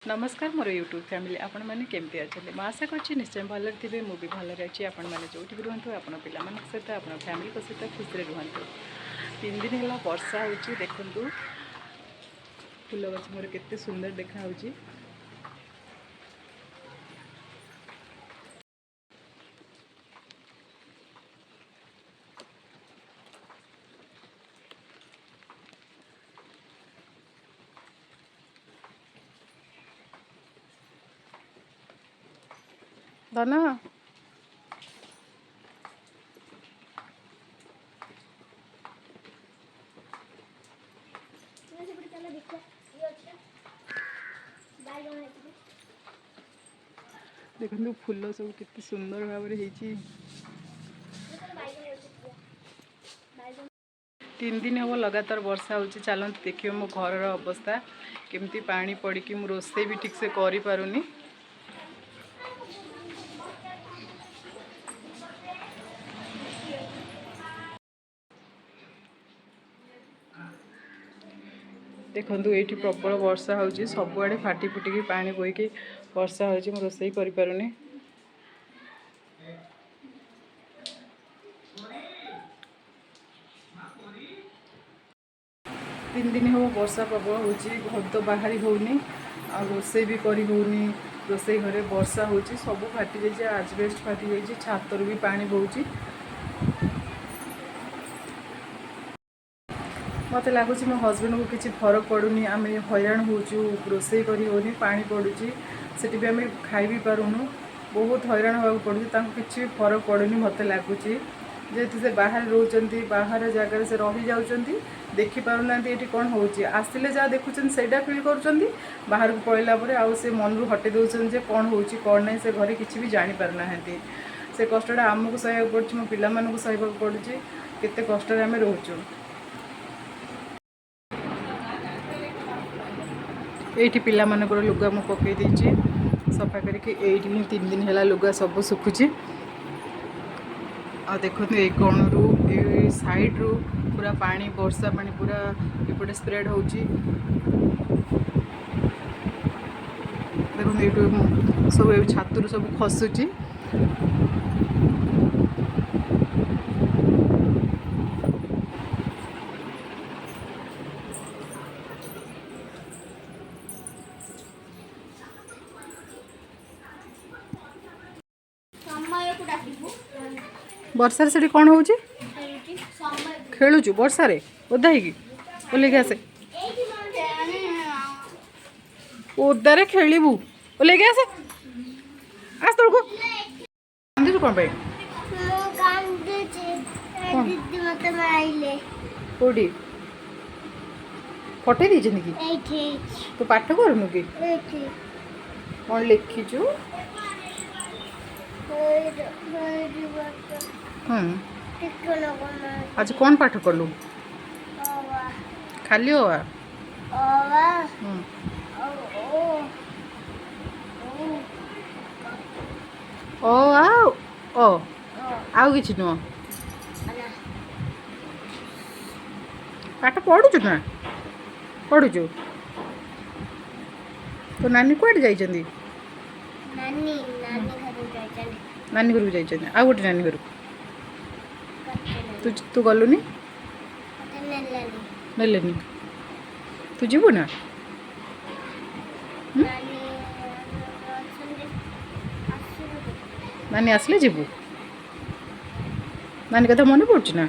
नमस्कार मोर YouTube family आपण मैंने केमती अच्छे मैं आशा कर निश्चय भले थे मुझे भले अच्छी आपण मैंने जो रुहतु आप पान सहित आप फैमिली सहित खुशी रुहतु 3 दिन है वर्षा हो देखु फूल गछ मोर केते सुंदर देखा धन देखो फूल सब कितने सुंदर भाव में 3 दिन हम लगातार वर्षा हो चलते देखिए मो घर अवस्था केमती पानी पड़ी कि रोसे भी ठीक से करि पारुनी। देखो ये प्रबल वर्षा हो सबुआड़े फाटी फुटिकी पानी बोईकी वर्षा हो रोसे करि पारुनी। 3 दिन हम वर्षा प्रबल हो घर तो बाहरी होनी आ रोसे भी करी होनी रोसे घरे वर्षा हो सब फाटी जाइए आजबेस्ट फाटी जाइए छातर भी पानी बोची मत लगुच मो हजबैंड को किसी फरक पड़ूनी आम हैरान होचु रोसे करी होनी पानी पड़ुची सेठी भी आम खाई भी पारुनु बहुत हैरान होगा पड़ू किसी फरक पड़ूनी मत लगुच जेहेतु से बाहर रोचंती बाहर जगार से रही जाउचंती देखि पारुना ये कौन हो आसिले जहाँ देखुं से फिल कर बाहर को पड़ेला आउ से मन रू हटे दौरान जे कौन हो कौन नहीं से घरे किसी भी जानी पारना से कष्टा आमको सहवाक पड़े मो पिला सहवाक पड़ुची केते कष्ट आम रोचु। ये पिला मानकर लुगा मु पकई देछि सफा करके एठी ही 3 दिन है लुगा सब सुखुची आ देखो ये कोणरू ये साइड रू पूरा पानी वर्षा पानी पूरा एपटे स्प्रेड होची देखो ये सब छातरू सब खसुची वर्षा से कौन हो खेलुचु वर्षा रे ओदा ही ओल्ले आसे ओदारे खेलबू ओल्ले आसे आस तक कांदु कौन भाई कोडी पठे दीजिए कि तू पाठ करनु कि कौन लिखिचु आज कौन पाठ कलु खाली हो ओ आउ किछि नुह पाठ पढ़ुचु ना पढ़ुचु तो नानी कुआडे जाइछंदी नानी घर जाइछंदी आ गोटे नानी घर तू गलुनी नेलेनी तू जीवु ना नानी आसले जीवु नानी कथा मन पड़ुची ना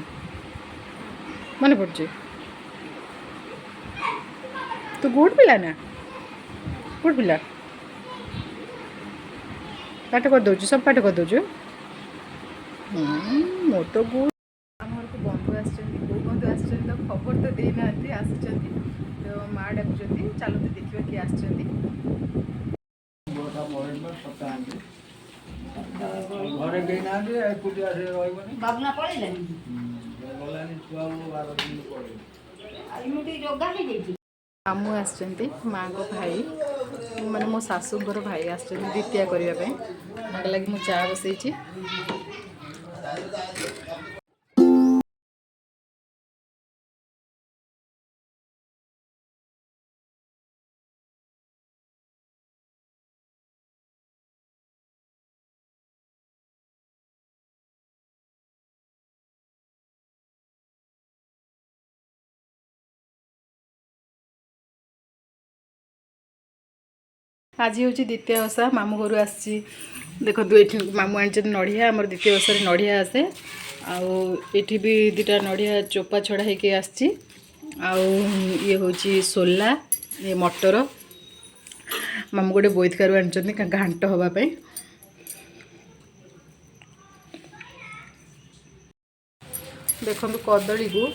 मन पड़ुची तू गुड पिला ना गुड पिला पाठ कर दौचु सब पाठ कर दौचु मो तो गुड आमर को बंधु आसो बंधु आस तो खबर तो देना आस तो माँ डाकुं चलते देखा किए आस मामू आस माँ को भाई माने मो सासुर भाई आस द्वितीया करने लगे मुझे चा बसई। आज हूँ द्वितीय ओषा मामू घर आसी देखो ये मामू आनी नड़िया आम द्वितीय ओषा नड़िया आसे आठी भी दुटा नड़िया चोपा छड़ा होके आसी ये हूँ सोला ये मटर मामू गोटे बोईतकारु आनी घांट हाँपाई देखो कदली को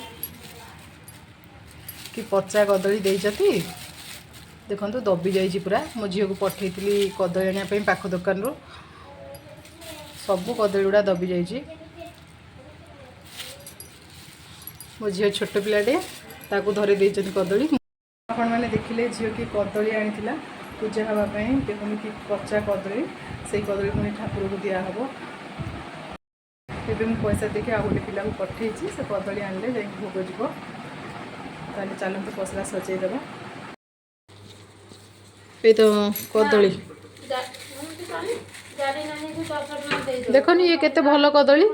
कि पचा कदली देती देखो दबी जाइए पूरा मो झील को पठे कदली आने पाख दुकान रू सबू कदली गुड़ा दबी जाइए मो झी छोट पिलाटे ताकू धरी देती कदली आपण मैंने देखिले झील कि कदली आनी पूजा हाँपाई देखो कि पचा कदली से कदली पुणी ठाकुर को दिहब एवं पैसा देखिए आ गए पिला को पठे से कदली आनले जा भोग जीव ताले चलते पसरा सजेदेवा ये तो कदली देखो नी ये केते भल कदली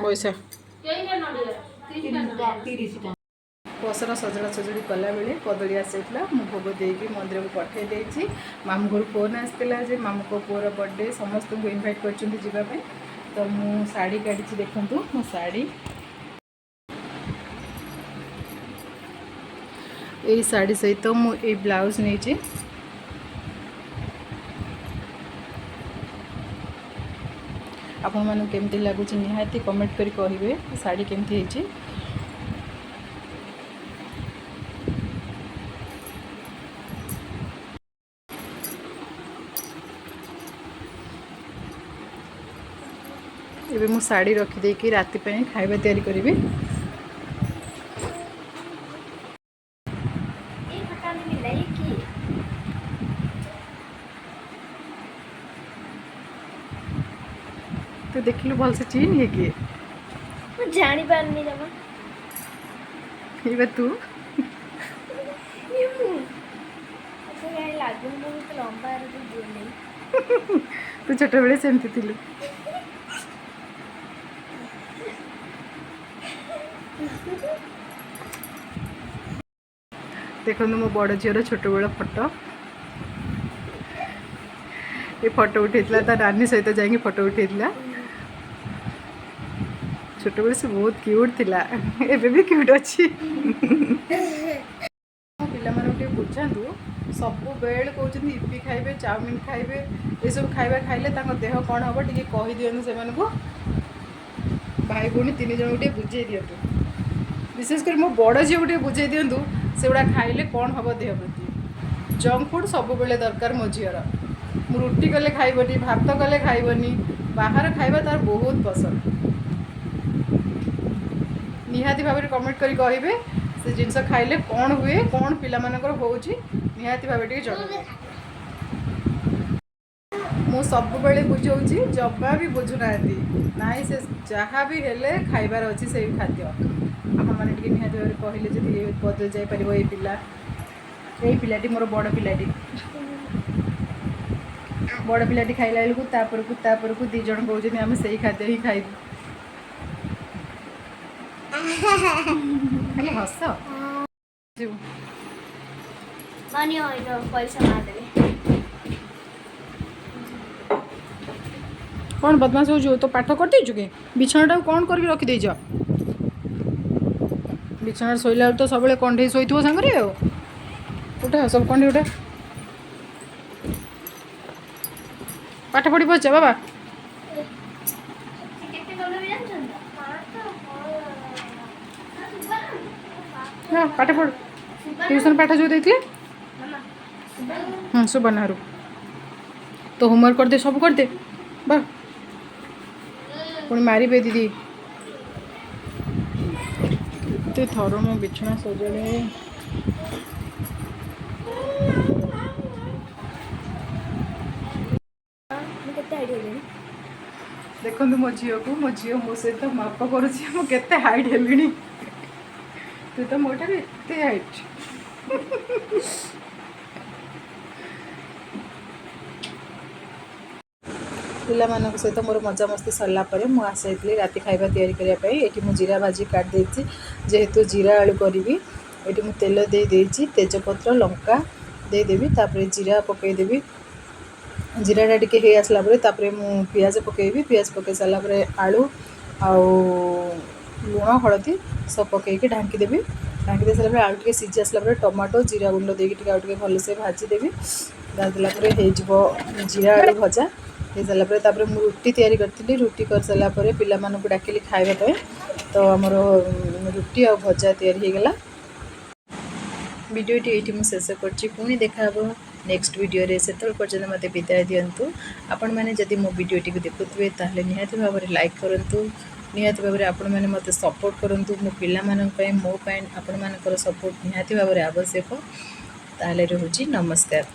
पैसा पसरा सजड़ा सजड़ी कला बेले कदली आसाला मु भोग देकी मंदिर को पठे देती मामू घर फोन आसाला मामू को पुअर बर्थडे समस्त को इनभाइट करवाई तो मु साड़ी काढ़ी देखूँ मो साड़ी यही साड़ी सहित मुझे ब्लाउज नहीं आपण मानू केमती लगुच निहाती कमेंट करी कहिबे साड़ी केमती होची एबे मु साड़ी रखी देकी राति पे खाइबा तैयारी करिवे तो देखिलु भल से चीन है कि मैं जानी पारनी जमा ये तू ये मु अच्छा यार लागू मु तो लंबा रे तो नहीं तू छोट बेले सेमती थिलु देखो मो बड़ झीर छोट बेल फोटो ये फोटो उठेला ता नानी सहित जाएंगे फोटो उठेला छोट बेले से बहुत क्यूट थिला एबे भी क्यूट अच्छी पिला माने बुझातु सब बेल कहते इपी खाइबे चाउमिन खाइबे ये सब खाइबा खाइले देह कौन हम टे कही दियंतु से भाई भौणी तीन जन गोटे बुझे दिंतु विशेषकर मो बड़ झील गोटे बुझे दिंतु से गुड़ा खाइले कौन हम देह प्रति जंक फूड सब बेले दरकार मो झीर मु रुटी कले खाइबनी भात कले खाइबनी बाहर खाइबा तार बहुत पसंद निहाती भाव में कमेंट करी कहिबे से जिनस खाइले कौन हुए कौन पिला मानकर होउची निहाती भाव टिके जणाइबे मु सब बेले बुझाऊँगी जबा भी बुझुना नाई से जहाँ भी हेले खाइबार अच्छी से खाद्य आप मैंने निहाती भाव कहले जदि बदल जापर ये पिला यही पिलाटी मोर बड़ पिलाटी बड़ पिलाटी खाइला बेलू तापर को दी जन कहते आम से खाद्य ही खाइबू खाली हस पैसा मारदेले कौन बदमाश हो तो पाठ कर देचु कि बिछाटा कौन कर रखी देच बिछाना शोला तो सब कंडे शोथ सांगे उठा सब कंडे उठा पाठ पढ़ी पच बाबा हाँ पाठ पढ़ ट्यूशन पाठ जो देते सुबर्णहारू तो होमवर्क कर दे सब कर दे बा पुणी मारे दीदी तो थर मो बिछना सजाड़े देखो मो झील को मो झी मो सहित माप करुते हाइट हेली तू तो मोटा एत हाइट ପିଲାମାନଙ୍କ ସହିତ ମୋର ମଜାମସ୍ତି ସରିଲା ପରେ ମୁଁ ଆସିଥିଲି ରାତି ଖାଇବା ତିଆରି କରିବା ପାଇଁ। ଏଠି ମୁଁ ଜିରା ଭାଜି କାଟି ଦେଇଛି, ଯେହେତୁ ଜିରା ଆଳୁ କରିବି। ଏଠି ମୁଁ ତେଲ ଦେଇଛି, ତେଜପତ୍ର ଲଙ୍କା ଦେଇଦେବି, ତାପରେ ଜିରା ପକାଇଦେବି। ଜିରାଟା ଟିକେ ହେଇ ଆସିଲା ପରେ ତାପରେ ମୁଁ ପିଆଜ ପକାଇବି। ପିଆଜ ପକାଇ ସାରିଲା ପରେ ଆଳୁ ଆଉ ଲୁଣ ହଳଦୀ ସବୁ ପକାଇକି ଢାଙ୍କିଦେବି। ଢାଙ୍କି ଦେଇ ସାରିଲା ପରେ ଆଳୁ ଟିକେ ସିଝି ଆସିଲା ପରେ ଟମାଟୋ ଜିରା ଗୁଣ୍ଡ ଦେଇକି ଟିକେ ଆଉ ଟିକେ ଭଲସେ ଭାଜିଦେବି। ଭାଜିଦେଲା ପରେ ହେଇଯିବ ଜିରା ଆଳୁ ଭଜା। ହେଇସାରିଲା ପରେ ତାପରେ ମୁଁ ରୁଟି ତିଆରି କରିଥିଲି। ରୁଟି କରିସାରିଲା ପରେ ପିଲାମାନଙ୍କୁ ଡାକିଲି ଖାଇବା ପାଇଁ। ତ ଆମର ରୁଟି ଆଉ ଭଜା ତିଆରି ହେଇଗଲା। ଭିଡ଼ିଓଟି ଏଇଠି ମୁଁ ଶେଷ କରୁଛି। ପୁଣି ଦେଖାହେବ ନେକ୍ସଟ ଭିଡ଼ିଓରେ। ସେତେବେଳେ ପର୍ଯ୍ୟନ୍ତ ମୋତେ ବିଦାୟ ଦିଅନ୍ତୁ। ଆପଣମାନେ ଯଦି ମୋ ଭିଡ଼ିଓଟିକୁ ଦେଖୁଥିବେ ତାହେଲେ ନିହାତି ଭାବରେ ଲାଇକ୍ କରନ୍ତୁ। ନିହାତି ଭାବରେ ଆପଣମାନେ ମୋତେ ସପୋର୍ଟ କରନ୍ତୁ। ମୋ ପିଲାମାନଙ୍କ ପାଇଁ ମୋ ପାଇଁ ଆପଣମାନଙ୍କର ସପୋର୍ଟ ନିହାତି ଭାବରେ ଆବଶ୍ୟକ। ତାହେଲେ ରହୁଛି, ନମସ୍କାର।